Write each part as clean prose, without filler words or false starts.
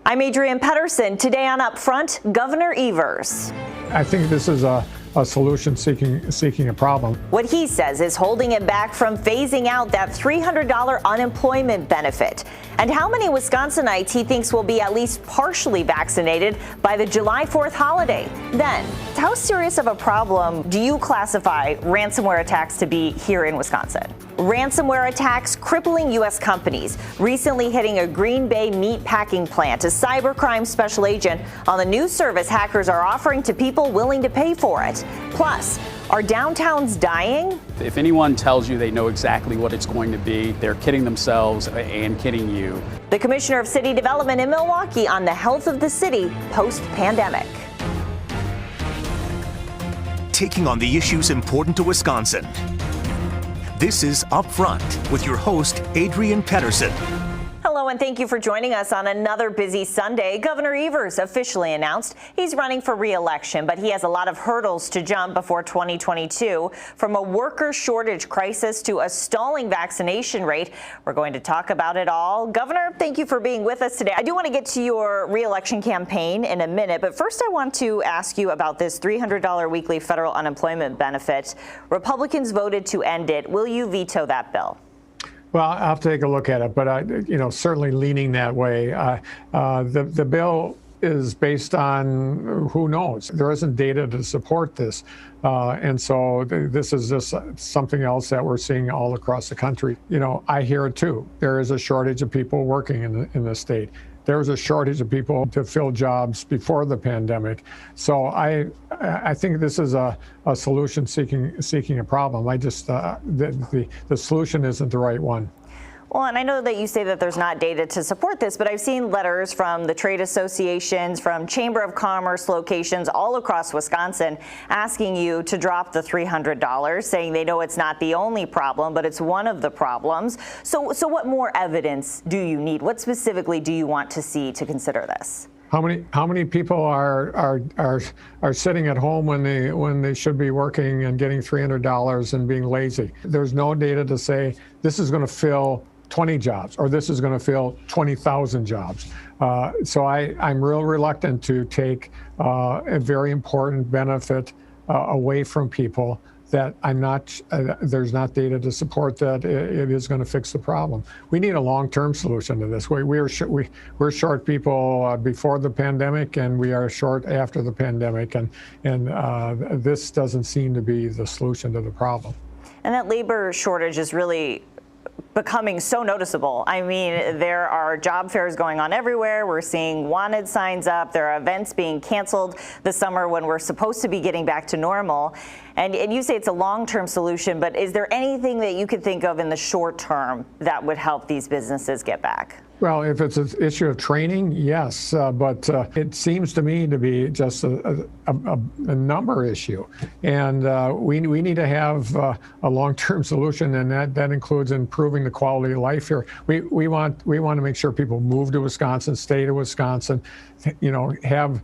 I'm Adrienne Pedersen. Today on Upfront, Governor Evers. I think this is a solution seeking a problem. What he says is holding it back from phasing out that $300 unemployment benefit. And how many Wisconsinites he thinks will be at least partially vaccinated by the July 4th holiday. Then, how serious of a problem do you classify ransomware attacks to be here in Wisconsin? Ransomware attacks crippling U.S. companies, recently hitting a Green Bay meat packing plant. A cybercrime special agent on the news service hackers are offering to people willing to pay for it. Plus, are downtowns dying? If anyone tells you they know exactly what it's going to be, they're kidding themselves and kidding you. The Commissioner of City Development in Milwaukee on the health of the city post-pandemic. Taking on the issues important to Wisconsin. This is Upfront with your host, Adrienne Pedersen. Hello, and thank you for joining us on another busy Sunday. Governor Evers officially announced he's running for re-election, but he has a lot of hurdles to jump before 2022, from a worker shortage crisis to a stalling vaccination rate. We're going to talk about it all. Governor, thank you for being with us today. I do want to get to your re-election campaign in a minute, but first I want to ask you about this $300 weekly federal unemployment benefit. Republicans voted to end it. Will you veto that bill? Well, I'll have to take a look at it, but certainly leaning that way. The bill is based on who knows. There isn't data to support this, and so this is just something else that we're seeing all across the country. I hear it too. There is a shortage of people working in the state. There was a shortage of people to fill jobs before the pandemic. So I think this is a solution seeking a problem. The solution isn't the right one. Well, and I know that you say that there's not data to support this, but I've seen letters from the trade associations, from Chamber of Commerce locations all across Wisconsin asking you to drop the $300, saying they know it's not the only problem, but it's one of the problems. So what more evidence do you need? What specifically do you want to see to consider this? How many people are sitting at home when they should be working and getting $300 and being lazy? There's no data to say this is going to fill 20 jobs or this is going to fill 20,000 jobs. So I'm real reluctant to take a very important benefit away from people that there's not data to support that it is going to fix the problem. We need a long-term solution to this. We're short people before the pandemic, and we are short after the pandemic, and this doesn't seem to be the solution to the problem. And that labor shortage is really becoming so noticeable. I mean, there are job fairs going on everywhere. We're seeing wanted signs up. There are events being canceled this summer when we're supposed to be getting back to normal. And you say it's a long-term solution, but is there anything that you could think of in the short term that would help these businesses get back? Well, if it's an issue of training, yes, but it seems to me to be just a number issue, and we need to have a long-term solution, and that includes improving the quality of life here. We want to make sure people move to Wisconsin, stay to Wisconsin, have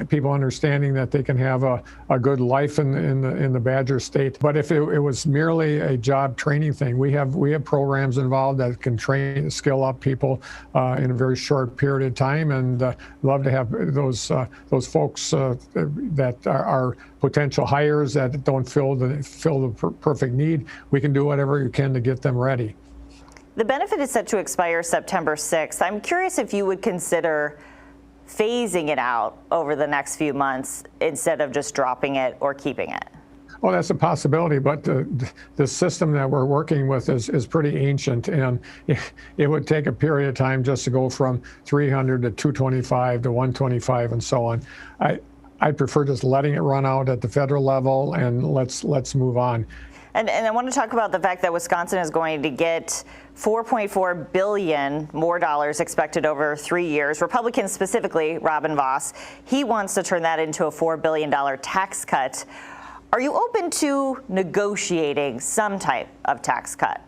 people understanding that they can have a good life in the Badger State. But if it was merely a job training thing, we have programs involved that can skill up people in a very short period of time, and love to have those folks that are potential hires that don't fill the perfect need. We can do whatever we can to get them ready. The benefit is set to expire September 6th. I'm curious if you would consider phasing it out over the next few months instead of just dropping it or keeping it. Well, that's a possibility, but the system that we're working with is pretty ancient, and it would take a period of time just to go from 300 to 225 to 125 and so on. I prefer just letting it run out at the federal level, and let's move on. And I want to talk about the fact that Wisconsin is going to get $4.4 billion more dollars expected over 3 years. Republicans, specifically Robin Vos, he wants to turn that into a $4 billion tax cut. Are you open to negotiating some type of tax cut?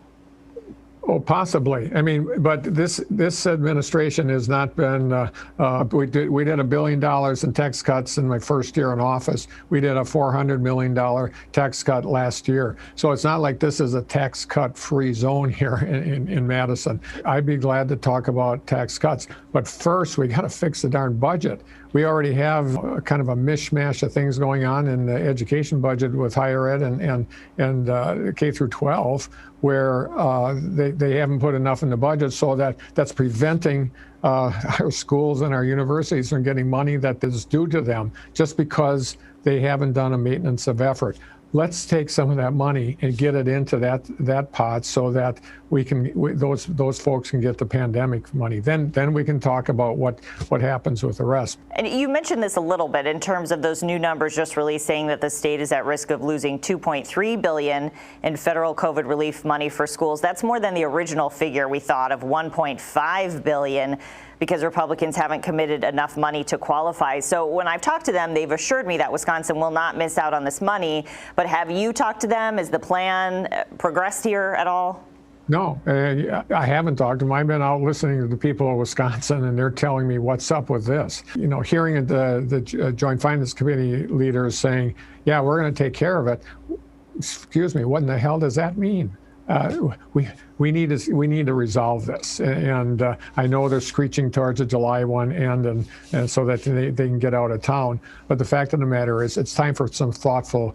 Oh, possibly. I mean, but this administration has not been. We did $1 billion in tax cuts in my first year in office. We did a $400 million tax cut last year. So it's not like this is a tax cut free zone here in Madison. I'd be glad to talk about tax cuts, but first we got to fix the darn budget. We already have kind of a mishmash of things going on in the education budget with higher ed and K through 12, where they haven't put enough in the budget, so that's preventing our schools and our universities from getting money that is due to them just because they haven't done a maintenance of effort. Let's take some of that money and get it into that pot so that those folks can get the pandemic money. Then we can talk about what happens with the rest. And you mentioned this a little bit in terms of those new numbers just released saying that the state is at risk of losing $2.3 billion in federal COVID relief money for schools. That's more than the original figure we thought of $1.5 billion. Because Republicans haven't committed enough money to qualify. So when I've talked to them, they've assured me that Wisconsin will not miss out on this money. But have you talked to them? Has the plan progressed here at all? No, I haven't talked to them. I've been out listening to the people of Wisconsin, and they're telling me what's up with this. You know, hearing the Joint Finance Committee leaders saying, yeah, we're going to take care of it. Excuse me, what in the hell does that mean? We need to resolve this, and I know they're screeching towards a July 1 end, and so that they can get out of town. But the fact of the matter is, it's time for some thoughtful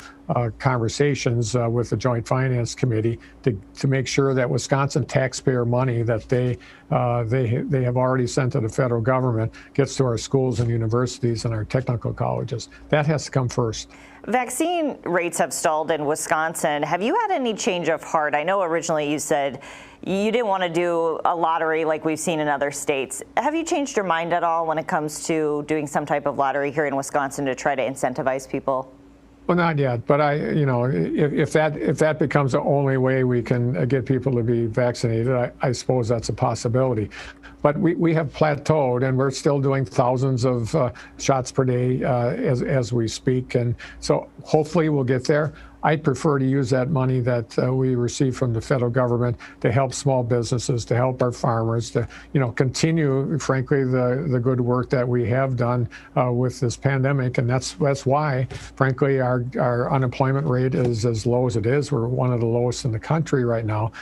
conversations with the Joint Finance Committee to make sure that Wisconsin taxpayer money that they have already sent to the federal government gets to our schools and universities and our technical colleges. That has to come first. Vaccine rates have stalled in Wisconsin. Have you had any change of heart? I know originally you said you didn't want to do a lottery like we've seen in other states. Have you changed your mind at all when it comes to doing some type of lottery here in Wisconsin to try to incentivize people? Well, not yet, but if that becomes the only way we can get people to be vaccinated, I suppose that's a possibility. But we have plateaued, and we're still doing thousands of shots per day as we speak, and so hopefully we'll get there. I'd prefer to use that money that we receive from the federal government to help small businesses, to help our farmers, to continue, frankly, the good work that we have done with this pandemic, and that's why, frankly, our unemployment rate is as low as it is. We're one of the lowest in the country right now,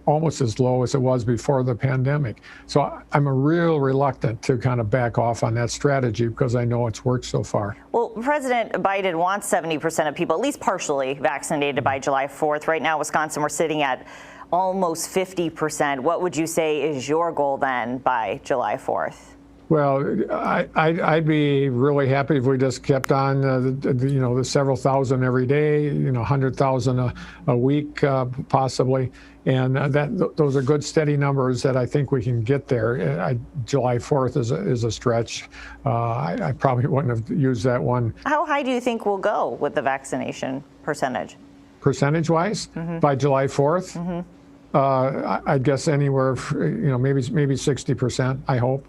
almost as low as it was before the pandemic. So I'm real reluctant to kind of back off on that strategy because I know it's worked so far. Well, President Biden wants 70% of people at least partially vaccinated by July 4th. Right now, Wisconsin, we're sitting at almost 50%. What would you say is your goal then by July 4th? Well, I'd be really happy if we just kept on, the several thousand every day, 100,000 a week, possibly. And those are good, steady numbers that I think we can get there. July 4th is a stretch. I probably wouldn't have used that one. How high do you think we'll go with the vaccination percentage? Percentage-wise, by July 4th? I guess anywhere, maybe 60%, I hope.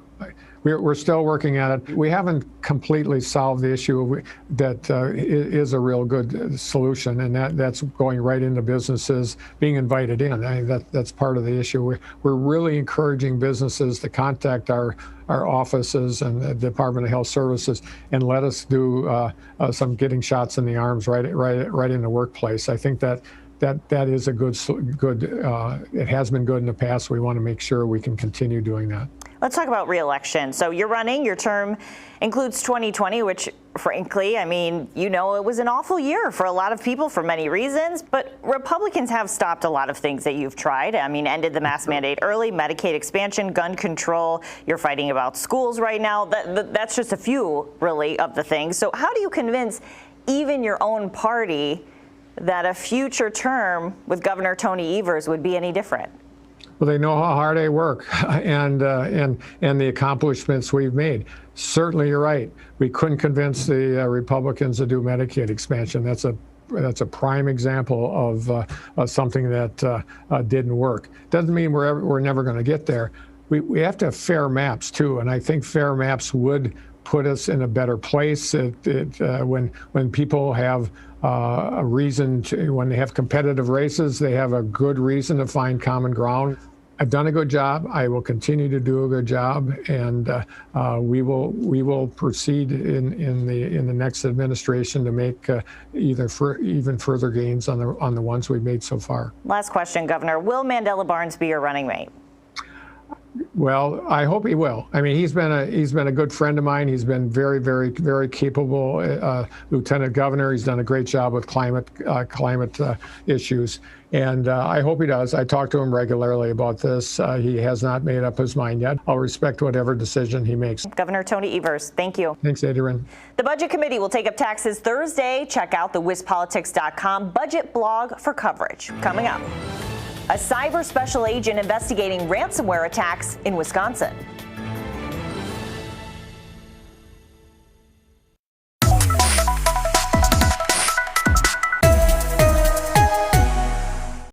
We're still working at it. We haven't completely solved the issue that is a real good solution, and that's going right into businesses, being invited in. I mean, that's part of the issue. We're really encouraging businesses to contact our offices and the Department of Health Services and let us do some getting shots in the arms right in the workplace. I think that is a good. It has been good in the past. We want to make sure we can continue doing that. Let's talk about re-election. So you're running, your term includes 2020, which frankly, it was an awful year for a lot of people for many reasons, but Republicans have stopped a lot of things that you've tried. Ended the mask mandate early, Medicaid expansion, gun control. You're fighting about schools right now. That's just a few, really, of the things. So how do you convince even your own party that a future term with Governor Tony Evers would be any different? Well, they know how hard I work and the accomplishments we've made. Certainly, you're right. We couldn't convince the Republicans to do Medicaid expansion. That's a prime example of something that didn't work. Doesn't mean we're never going to get there. We have to have fair maps too, and I think fair maps would put us in a better place. When people have a reason to, when they have competitive races, they have a good reason to find common ground. I've done a good job. I will continue to do a good job, and we will proceed in the next administration to make even further gains on the ones we've made so far. Last question, Governor. Will Mandela Barnes be your running mate? Well, I hope he will. I mean, he's been a good friend of mine. He's been very, very, very capable lieutenant governor. He's done a great job with climate issues, and I hope he does. I talk to him regularly about this. He has not made up his mind yet. I'll respect whatever decision he makes. Governor Tony Evers, thank you. Thanks, Adrian. The Budget Committee will take up taxes Thursday. Check out the WisPolitics.com budget blog for coverage. Coming up, a cyber special agent investigating ransomware attacks in Wisconsin.